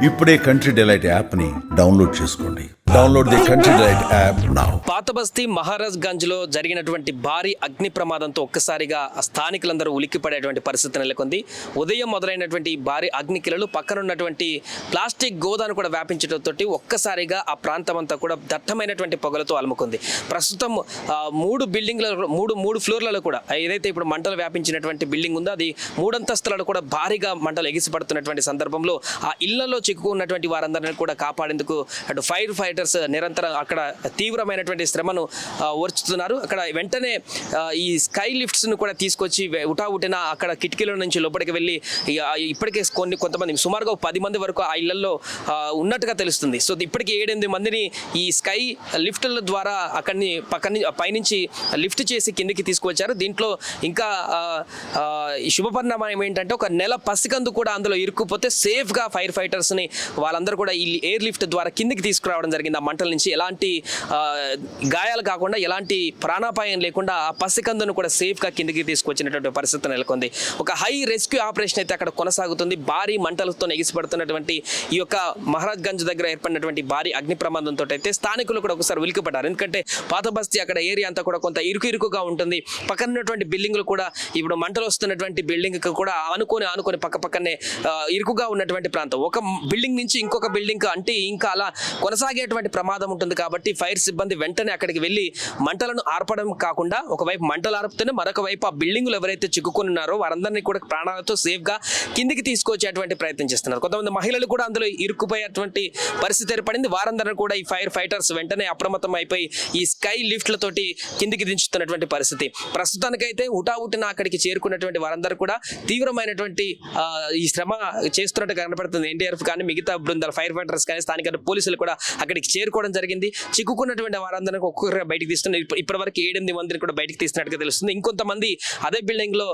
ఇప్పుడే Country Delight యాప్ని download చేసుకోండి. Download the Country Delight app now. Pathabasti Maharaj Ganj లో జరిగినటువంటి భారీ అగ్ని ప్రమాదంతో ఒక్కసారిగా స్థానికులందరూ ఉలిక్కిపడేటువంటి పరిస్థితి నెలకొంది. ఉదయం మొదలైనటువంటి భారీ అగ్నికిలలు పక్కనున్నటువంటి ప్లాస్టిక్ గోదాను కూడా వ్యాపించడంతో ఒక్కసారిగా ఆ ప్రాంతం అంతా కూడా దట్టమైనటువంటి పొగలతో అలుముకుంది. ప్రస్తుతం మూడు ఫ్లోర్లలో కూడా ఏదైతే ఇప్పుడు మంటలు వ్యాపించినటువంటి బిల్డింగ్ ఉందో అది 3 అంతస్తులలో కూడా భారీగా మంటలు ఎగిసిపడుతున్నటువంటి సందర్భంలో ఆ ఇళ్లలో చిక్కుకున్నటువంటి వారందరినీ కూడా కాపాడేందుకు అటు ఫైర్ ఫైటర్స్ నిరంతరం అక్కడ తీవ్రమైనటువంటి శ్రమను ఓర్చుతున్నారు. అక్కడ వెంటనే ఈ స్కై లిఫ్ట్స్ ను కూడా తీసుకొచ్చి ఉటావుటిన అక్కడ కిటికీల నుంచి లోపలికి వెళ్ళి ఇప్పటికే కొంతమంది సుమారుగా 10 మంది వరకు ఆ ఇళ్లలో ఉన్నట్టుగా తెలుస్తుంది. సో ఇప్పటికీ 7-8 మందిని ఈ స్కై లిఫ్ట్ల ద్వారా పైనుంచి లిఫ్ట్ చేసి కిందికి తీసుకువచ్చారు. దీంట్లో ఇంకా ఈ శుభపరిణామం ఏంటంటే ఒక నెల పసికందు కూడా అందులో ఇరుక్కుపోతే సేఫ్ గా ఫైర్ ఫైటర్స్ ని వాళ్ళందరూ కూడా ఈ ఎయిర్ లిఫ్ట్ ద్వారా కిందికి తీసుకురావడం జరిగింది. ఆ మంటల నుంచి ఎలాంటి గాయాలు కాకుండా ఎలాంటి ప్రాణాపాయం లేకుండా ఆ పసికందును కూడా సేఫ్ గా కిందికి తీసుకొచ్చినటువంటి పరిస్థితి నెలకొంది. ఒక హై రెస్క్యూ ఆపరేషన్ అయితే అక్కడ కొనసాగుతుంది. భారీ మంటలతో ఎగిసిపడుతున్నటువంటి ఈ యొక్క మహారాజ్ గంజ్ దగ్గర ఏర్పడినటువంటి భారీ అగ్ని ప్రమాదంతో అయితే స్థానికులు కూడా ఒకసారి ఉలికిపడ్డారు. ఎందుకంటే పాత బస్తీ అక్కడ ఏరియా అంతా కూడా కొంత ఇరుకుగా ఉంటుంది. పక్కన ఉన్నటువంటి బిల్డింగ్లు కూడా ఇప్పుడు మంటలు వస్తున్నటువంటి బిల్డింగ్ కూడా ఆనుకొని పక్కనే ఇరుకుగా ఉన్నటువంటి ప్రాంతం. ఒక బిల్డింగ్ నుంచి ఇంకొక బిల్డింగ్ అంటే ఇంకా అలా కొనసాగేటువంటి ప్రమాదం ఉంటుంది. కాబట్టి ఫైర్ సిబ్బంది వెంటనే అక్కడికి వెళ్ళి మంటలను ఆర్పడం కాకుండా ఒకవైపు మంటలు ఆర్పుతూనే మరొక వైపు ఆ బిల్డింగ్లు ఎవరైతే చిక్కుకొని ఉన్నారో వారందరినీ కూడా ప్రాణాలతో సేఫ్ గా కిందికి తీసుకొచ్చేటువంటి ప్రయత్నం చేస్తున్నారు. కొంతమంది మహిళలు కూడా అందులో ఇరుక్కుపోయేటువంటి పరిస్థితి ఏర్పడింది. వారందరూ కూడా ఈ ఫైర్ ఫైటర్స్ వెంటనే అప్రమత్తం అయిపోయి ఈ స్కై లిఫ్ట్లతోటి కిందికి దించుతున్నటువంటి పరిస్థితి. ప్రస్తుతానికైతే హుటాహుటిన అక్కడికి చేరుకున్నటువంటి వారందరూ కూడా తీవ్రమైనటువంటి ఈ శ్రమ చేస్తున్నట్టు కనబడుతుంది. ఎన్డీఆర్ఎఫ్ కానీ మిగతా బృందాలు ఫైర్ ఫైటర్స్ కానీ స్థానిక పోలీసులు కూడా అక్కడికి చేరుకోవడం జరిగింది. చిక్కుకున్నటువంటి వారందరినీ ఒక్కొక్కరు బయటికి తీస్తున్నారు. ఇప్పటివరకు 7-8 మందిని కూడా బయటికి తీస్తున్నట్టుగా తెలుస్తుంది. ఇంకొంతమంది అదే బిల్డింగ్ లో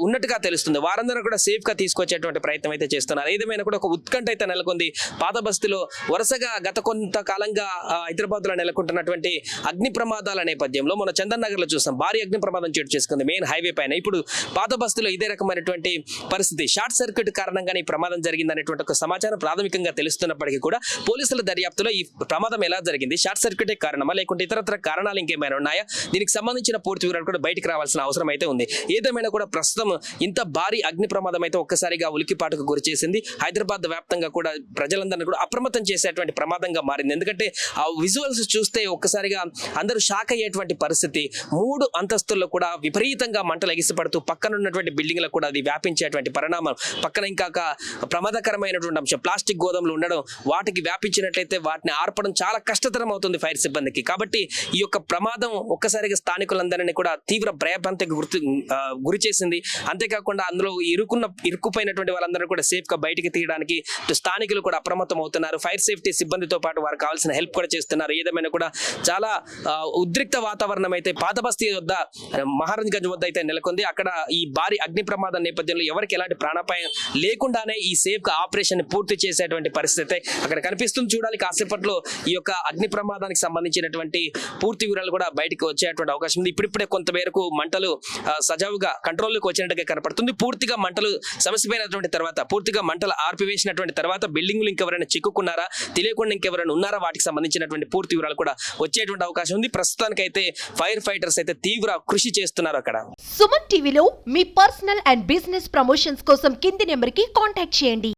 ఉన్నట్టుగా తెలుస్తుంది. వారందరూ కూడా సేఫ్ గా తీసుకొచ్చేటువంటి ప్రయత్నం అయితే చేస్తున్నారు. ఏదేమైనా కూడా ఒక ఉత్కంఠ అయితే నెలకొంది పాత బస్తీలో. వరుసగా గత కొంతకాలంగా హైదరాబాద్ లో నెలకొంటున్నటువంటి అగ్ని ప్రమాదాల నేపథ్యంలో మన చందన్ నగర్ లో చూస్తాం భారీ అగ్ని ప్రమాదం చోటు చేసుకుంది మెయిన్ హైవే పైన. ఇప్పుడు పాత బస్తీలో ఇదే రకమైనటువంటి పరిస్థితి. షార్ట్ సర్క్యూట్ కారణంగానే ఈ ప్రమాదం జరిగిందనేటువంటి ఒక సమాచారం ప్రాథమికంగా తెలుస్తున్నప్పటికీ కూడా పోలీసుల దర్యాప్తులో ఈ ప్రమాదం ఎలా జరిగింది, షార్ట్ సర్క్యూటే కారణమా లేకుంటే ఇతరత్ర కారణాలు ఇంకేమైనా ఉన్నాయా, దీనికి సంబంధించిన పూర్తి వివరాలు కూడా బయటికి రావాల్సిన అవసరం అయితే ఉంది. ఏదేమైనా కూడా ప్రస్తుతం ఇంత భారీ అగ్ని ప్రమాదం అయితే ఒక్కసారిగా ఉలికిపాటుకు గురి చేసింది. హైదరాబాద్ వ్యాప్తంగా కూడా ప్రజలందరినీ కూడా అప్రమత్తం చేసేటువంటి ప్రమాదంగా మారింది. ఎందుకంటే ఆ విజువల్స్ చూస్తే ఒక్కసారిగా అందరూ షాక్ అయ్యేటువంటి పరిస్థితి. 3 అంతస్తుల్లో కూడా విపరీతంగా మంటలు ఎగిసిపడుతూ పక్కన ఉన్నటువంటి బిల్డింగ్లకు కూడా అది వ్యాపించేటువంటి పరిణామం. పక్కన ఇంకా ప్రమాదకరమైనటువంటి అంశం ప్లాస్టిక్ గోదాములు ఉండడం, వాటికి వ్యాపించినట్లయితే వాటిని ఆర్పడం చాలా కష్టతరం అవుతుంది ఫైర్ సిబ్బందికి. కాబట్టి ఈ యొక్క ప్రమాదం ఒక్కసారిగా స్థానికులందరినీ కూడా తీవ్ర భయభ్రాంతికి గురి చేసింది. అంతేకాకుండా అందులో ఇరుక్కుపోయినటువంటి వాళ్ళందరూ కూడా సేఫ్ గా బయటికి తీయడానికి స్థానికులు కూడా అప్రమత్తం అవుతున్నారు. ఫైర్ సేఫ్టీ సిబ్బందితో పాటు వారికి కావాల్సిన హెల్ప్ కూడా చేస్తున్నారు. ఏదేమైనా కూడా చాలా ఉద్రిక్త వాతావరణం అయితే పాత బస్తీ వద్ద మహారాజ్ గంజ్ వద్ద అయితే నెలకొంది. అక్కడ ఈ భారీ అగ్ని ప్రమాదం నేపథ్యంలో ఎవరికి ఎలాంటి ప్రాణాపాయం లేకుండానే ఈ సేఫ్ గా ఆపరేషన్ పూర్తి చేసేటువంటి పరిస్థితి అక్కడ కనిపిస్తుంది. చూడాలి కాసేపట్లో ఈ యొక్క అగ్ని ప్రమాదానికి సంబంధించినటువంటి పూర్తి వివరాలు కూడా బయటకు వచ్చేటువంటి అవకాశం ఉంది. ఇప్పుడిప్పుడే కొంతమేరకు మంటలు సజావుగా కంట్రోల్లోకి వచ్చినట్టుగా కనపడుతుంది. పూర్తిగా మంటలు సమసిపోయినటువంటి తర్వాత, పూర్తిగా మంటలు ఆర్పివేసినటువంటి తర్వాత బిల్డింగ్లు ఇంకెవరైనా చిక్కుకున్నారా, తెలియకుండా ఇంకెవరైనా ఉన్నారా, వాటికి సంబంధించినటువంటి పూర్తి వివరాలు కూడా వచ్చేటువంటి అవకాశం ఉంది. ప్రస్తుతానికైతే ఫైర్ ఫైటర్స్ అయితే తీవ్ర కృషి చేస్తున్నారు అక్కడ. సుమన్ టీవీలో మీ పర్సనల్ అండ్ బిజినెస్ ప్రమోషన్స్ కోసం కింది నెంబర్ కి కాంటాక్ట్ చేయండి.